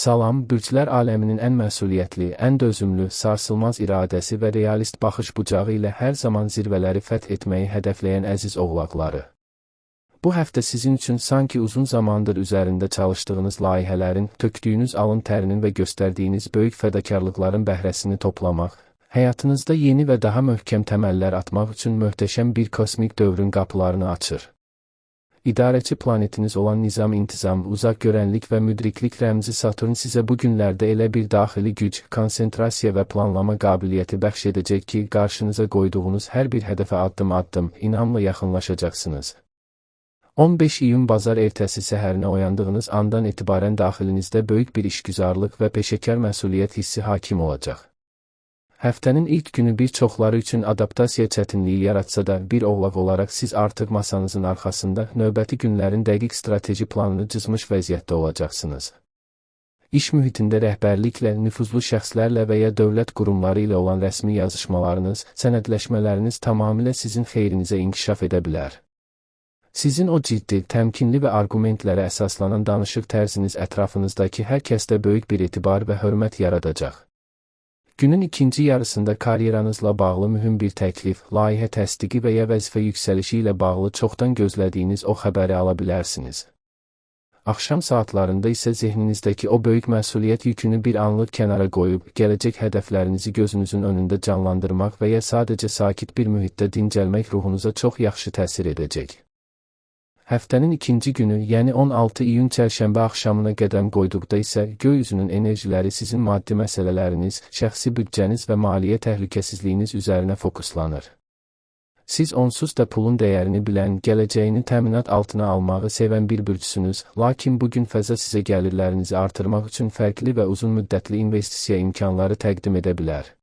Salam, bürclər aləminin ən məsuliyyətli, ən dözümlü, sarsılmaz iradəsi və realist baxış bucağı ilə hər zaman zirvələri fəth etməyi hədəfləyən əziz oğlaqları. Bu həftə sizin üçün sanki uzun zamandır üzərində çalışdığınız layihələrin, tökdüyünüz alın tərinin və göstərdiyiniz böyük fədakarlıqların bəhrəsini toplamaq, həyatınızda yeni və daha möhkəm təməllər atmaq üçün möhtəşəm bir kosmik dövrün qapılarını açır. İdarəçi planetiniz olan nizam-intizam, uzaq görənlik və müdriklik rəmzi Saturn sizə bu günlərdə elə bir daxili güc, konsentrasiya və planlama qabiliyyəti bəxş edəcək ki, qarşınıza qoyduğunuz hər bir hədəfə addım-addım, inamla yaxınlaşacaqsınız. 15 iyun bazar ertəsi səhərinə oyandığınız andan etibarən daxilinizdə böyük bir işgüzarlıq və peşəkar məsuliyyət hissi hakim olacaq. Həftənin ilk günü bir çoxları üçün adaptasiya çətinliyi yaratsa da, bir oğlaq olaraq siz artıq masanızın arxasında növbəti günlərin dəqiq strateji planını cızmış vəziyyətdə olacaqsınız. İş mühitində rəhbərliklə, nüfuzlu şəxslərlə və ya dövlət qurumları ilə olan rəsmi yazışmalarınız, sənədləşmələriniz tamamilə sizin xeyrinizə inkişaf edə bilər. Sizin o ciddi, təmkinli və arqumentlərə əsaslanan danışıq tərziniz ətrafınızdakı hər kəsdə böyük bir etibar və hörmət yaradacaq. Günün ikinci yarısında karyeranızla bağlı mühüm bir təklif, layihə təsdiqi və ya vəzifə yüksəlişi ilə bağlı çoxdan gözlədiyiniz o xəbəri ala bilərsiniz. Axşam saatlarında isə zehninizdəki o böyük məsuliyyət yükünü bir anlıq kənara qoyub, gələcək hədəflərinizi gözünüzün önündə canlandırmaq və ya sadəcə sakit bir mühitdə dincəlmək ruhunuza çox yaxşı təsir edəcək. Həftənin ikinci günü, yəni 16 iyun çərşənbə axşamına qədəm qoyduqda isə göy üzünün enerjiləri sizin maddi məsələləriniz, şəxsi büdcəniz və maliyyə təhlükəsizliyiniz üzərinə fokuslanır. Siz onsuz da pulun dəyərini bilən, gələcəyini təminat altına almağı sevən bir bürcsünüz, lakin bugün fəza sizə gəlirlərinizi artırmaq üçün fərqli və uzun müddətli investisiya imkanları təqdim edə bilər.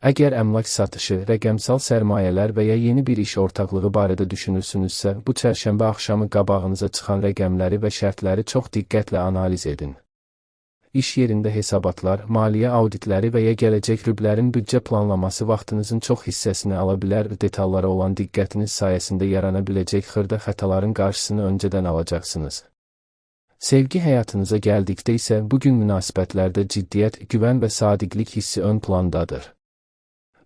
Əgər əmlak satışı, rəqəmsal sərmayələr və ya yeni bir iş ortaqlığı barədə düşünürsünüzsə, bu çərşənbə axşamı qabağınıza çıxan rəqəmləri və şərtləri çox diqqətlə analiz edin. İş yerində hesabatlar, maliyyə auditləri və ya gələcək rüblərin büdcə planlaması vaxtınızın çox hissəsini ala bilər, detallara olan diqqətiniz sayəsində yarana biləcək xırda xətaların qarşısını öncədən alacaqsınız. Sevgi həyatınıza gəldikdə isə bugün münasibətlərdə ciddiyyət, güvən və sadiqlik hissi ön plandadır.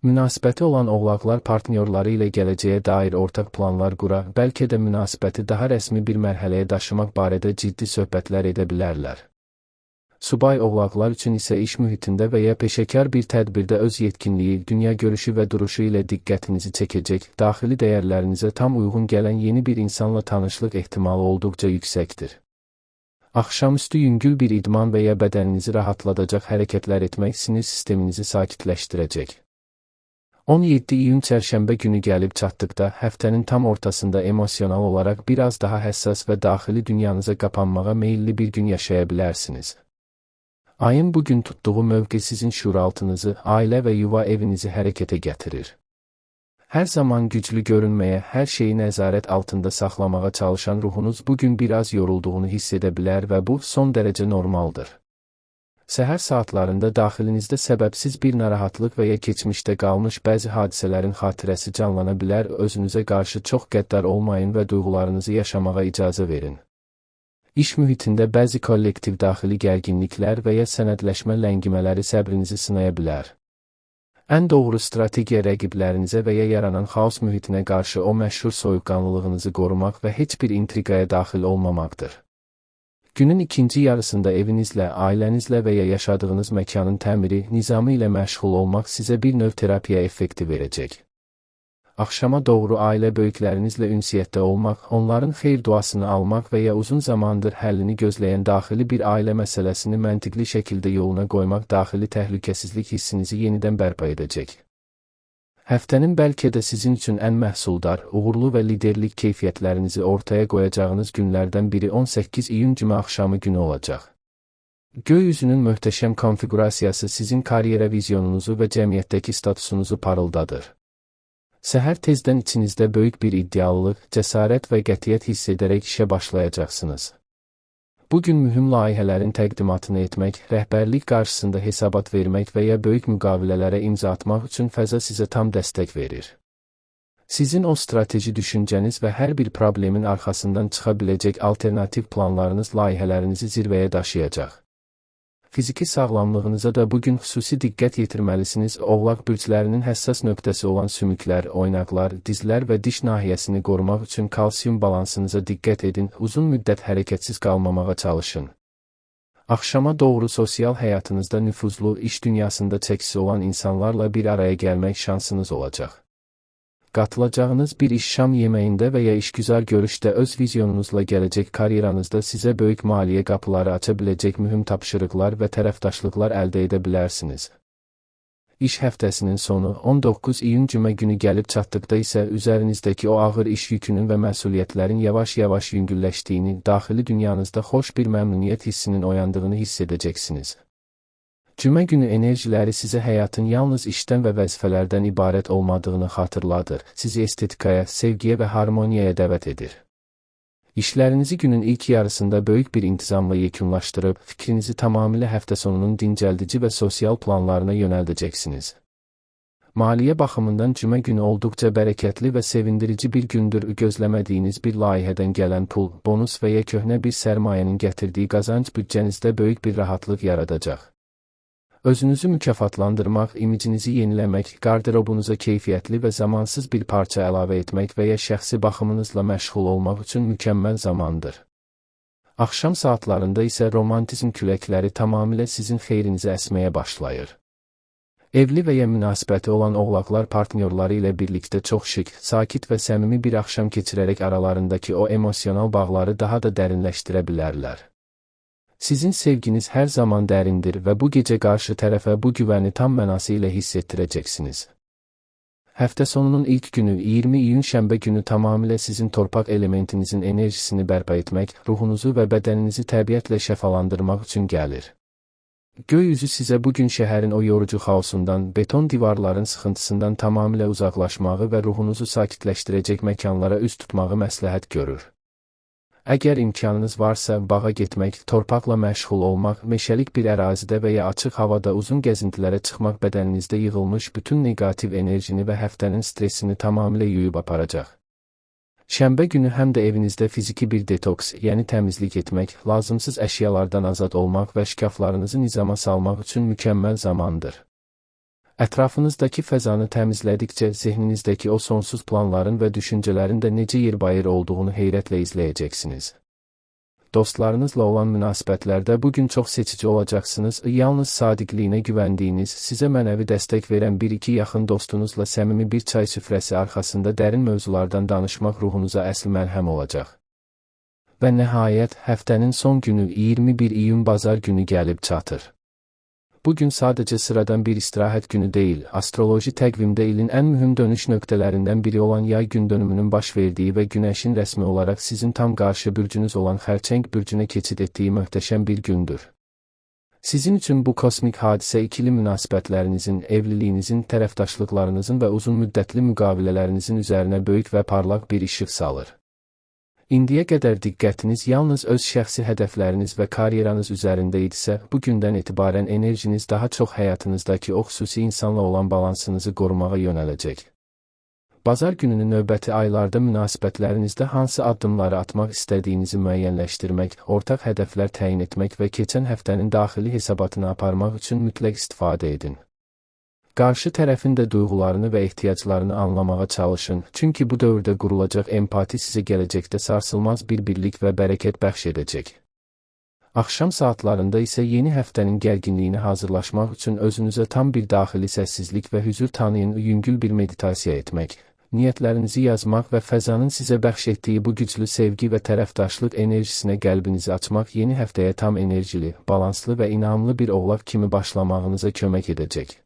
Münasibəti olan oğlaqlar partnyorları ilə gələcəyə dair ortaq planlar qura, bəlkə də münasibəti daha rəsmi bir mərhələyə daşımaq barədə ciddi söhbətlər edə bilərlər. Subay oğlaqlar üçün isə iş mühitində və ya peşəkar bir tədbirdə öz yetkinliyi, dünya görüşü və duruşu ilə diqqətinizi çəkəcək, daxili dəyərlərinizə tam uyğun gələn yeni bir insanla tanışlıq ehtimalı olduqca yüksəkdir. Axşamüstü yüngül bir idman və ya bədəninizi rahatladacaq hərəkətlər etmək sinir sisteminizi sakitləşdirəcək. 17 iyun çərşənbə günü gəlib çatdıqda, həftənin tam ortasında emosional olaraq biraz daha həssas və daxili dünyanıza qapanmağa meyilli bir gün yaşaya bilərsiniz. Ayın bugün tutduğu mövqe sizin şuuraltınızı, ailə və yuva evinizi hərəkətə gətirir. Hər zaman güclü görünməyə, hər şeyi nəzarət altında saxlamağa çalışan ruhunuz bugün biraz yorulduğunu hiss edə bilər və bu son dərəcə normaldır. Səhər saatlarında daxilinizdə səbəbsiz bir narahatlıq və ya keçmişdə qalmış bəzi hadisələrin xatirəsi canlana bilər, özünüzə qarşı çox qəddar olmayın və duyğularınızı yaşamağa icazə verin. İş mühitində bəzi kollektiv daxili gərginliklər və ya sənədləşmə ləngimələri səbrinizi sınaya bilər. Ən doğru strategiya rəqiblərinizə və ya yaranan xaos mühitinə qarşı o məşhur soyuqqanlılığınızı qorumaq və heç bir intriqaya daxil olmamaqdır. Günün ikinci yarısında evinizlə, ailənizlə və ya yaşadığınız məkanın təmiri, nizamı ilə məşğul olmaq sizə bir növ terapiya effekti verəcək. Axşama doğru ailə böyüklərinizlə ünsiyyətdə olmaq, onların xeyir duasını almaq və ya uzun zamandır həllini gözləyən daxili bir ailə məsələsini məntiqli şəkildə yoluna qoymaq daxili təhlükəsizlik hissinizi yenidən bərpa edəcək. Həftənin bəlkə də sizin üçün ən məhsuldar, uğurlu və liderlik keyfiyyətlərinizi ortaya qoyacağınız günlərdən biri 18 iyun cümə axşamı günü olacaq. Göy üzünün möhtəşəm konfigurasiyası sizin karyera vizyonunuzu və cəmiyyətdəki statusunuzu parıldadır. Səhər tezdən içinizdə böyük bir iddialılıq, cəsarət və qətiyyət hiss edərək işə başlayacaqsınız. Bugün mühüm layihələrin təqdimatını etmək, rəhbərlik qarşısında hesabat vermək və ya böyük müqavilələrə imza atmaq üçün fəza sizə tam dəstək verir. Sizin o strateji düşüncəniz və hər bir problemin arxasından çıxa biləcək alternativ planlarınız layihələrinizi zirvəyə daşıyacaq. Fiziki sağlamlığınıza da bugün xüsusi diqqət yetirməlisiniz. Oğlaq bürclərinin həssas nöqtəsi olan sümüklər, oynaqlar, dizlər və diş nahiyəsini qorumaq üçün kalsium balansınıza diqqət edin. Uzun müddət hərəkətsiz qalmamağa çalışın. Axşama doğru sosial həyatınızda nüfuzlu, iş dünyasında çəkisi olan insanlarla bir araya gəlmək şansınız olacaq. Qatılacağınız bir iş şam yeməyində və ya işgüzar görüşdə öz vizyonunuzla gələcək karyeranızda sizə böyük maliyyə qapıları aça biləcək mühüm tapşırıqlar və tərəfdaşlıqlar əldə edə bilərsiniz. İş həftəsinin sonu 19 iyun cümə günü gəlib çatdıqda isə üzərinizdəki o ağır iş yükünün və məsuliyyətlərin yavaş-yavaş yüngülləşdiyini, daxili dünyanızda xoş bir məmnuniyyət hissinin oyandığını hiss edəcəksiniz. Cümə günü enerjiləri sizə həyatın yalnız işdən və vəzifələrdən ibarət olmadığını xatırladır, sizi estetikaya, sevgiyə və harmoniyaya dəvət edir. İşlərinizi günün ilk yarısında böyük bir intizamla yekunlaşdırıb, fikrinizi tamamilə həftə sonunun dincəldici və sosial planlarına yönəldəcəksiniz. Maliyyə baxımından cümə günü olduqca bərəkətli və sevindirici bir gündür. Gözləmədiyiniz bir layihədən gələn pul, bonus və ya köhnə bir sərmayənin gətirdiyi qazanc büdcənizdə böyük bir rahatlıq yaradacaq. Özünüzü mükafatlandırmaq, imicinizi yeniləmək, qarderobunuza keyfiyyətli və zamansız bir parça əlavə etmək və ya şəxsi baxımınızla məşğul olmaq üçün mükəmməl zamandır. Axşam saatlarında isə romantizm küləkləri tamamilə sizin xeyrinizə əsməyə başlayır. Evli və ya münasibəti olan oğlaqlar partnyorları ilə birlikdə çox şık, sakit və səmimi bir axşam keçirərək aralarındakı o emosional bağları daha da dərinləşdirə bilərlər. Sizin sevginiz hər zaman dərindir və bu gecə qarşı tərəfə bu güvəni tam mənası ilə hiss etdirəcəksiniz. Həftə sonunun ilk günü 20 iyun şənbə günü tamamilə sizin torpaq elementinizin enerjisini bərpa etmək, ruhunuzu və bədəninizi təbiətlə şəfalandırmaq üçün gəlir. Göy üzü sizə bugün şəhərin o yorucu xaosundan, beton divarların sıxıntısından tamamilə uzaqlaşmağı və ruhunuzu sakitləşdirəcək məkanlara üz tutmağı məsləhət görür. Əgər imkanınız varsa, bağa getmək, torpaqla məşğul olmaq, meşəlik bir ərazidə və ya açıq havada uzun gəzintilərə çıxmaq bədəninizdə yığılmış bütün negativ enerjini və həftənin stresini tamamilə yuyub aparacaq. Şənbə günü həm də evinizdə fiziki bir detoks, yəni təmizlik etmək, lazımsız əşyalardan azad olmaq və şkaflarınızı nizama salmaq üçün mükəmməl zamandır. Ətrafınızdakı fəzanı təmizlədikcə zehninizdəki o sonsuz planların və düşüncələrin də necə yerbayır olduğunu heyrətlə izləyəcəksiniz. Dostlarınızla olan münasibətlərdə bugün çox seçici olacaqsınız. Yalnız sadiqliyinə güvəndiyiniz, sizə mənəvi dəstək verən bir-iki yaxın dostunuzla səmimi bir çay süfrəsi arxasında dərin mövzulardan danışmaq ruhunuza əsl məlhəm olacaq. Və nəhayət, həftənin son günü 21 iyun bazar günü gəlib çatır. Bugün sadəcə sıradan bir istirahət günü deyil, astroloji təqvimdə ilin ən mühüm dönüş nöqtələrindən biri olan yay gündönümünün baş verdiyi və günəşin rəsmi olaraq sizin tam qarşı bürcünüz olan xərçəng bürcünə keçid etdiyi möhtəşəm bir gündür. Sizin üçün bu kosmik hadisə ikili münasibətlərinizin, evliliyinizin, tərəfdaşlıqlarınızın və uzun müddətli müqavilələrinizin üzərinə böyük və parlaq bir işıq salır. İndiyə qədər diqqətiniz yalnız öz şəxsi hədəfləriniz və karyeranız üzərində idisə, bu gündən etibarən enerjiniz daha çox həyatınızdakı o xüsusi insanla olan balansınızı qorumağa yönələcək. Bazar gününün növbəti aylarda münasibətlərinizdə hansı addımları atmaq istədiyinizi müəyyənləşdirmək, ortaq hədəflər təyin etmək və keçən həftənin daxili hesabatını aparmaq üçün mütləq istifadə edin. Qarşı tərəfin də duyğularını və ehtiyaclarını anlamağa çalışın, çünki bu dövrdə qurulacaq empati sizə gələcəkdə sarsılmaz bir birlik və bərəkət bəxş edəcək. Axşam saatlarında isə yeni həftənin gərginliyini hazırlaşmaq üçün özünüzə tam bir daxili səssizlik və hüzur tanıyın, yüngül bir meditasiya etmək, niyyətlərinizi yazmaq və fəzanın sizə bəxş etdiyi bu güclü sevgi və tərəfdaşlıq enerjisinə qəlbinizi açmaq yeni həftəyə tam enerjili, balanslı və inamlı bir oğlaq kimi başlamağınıza kömək edəcək.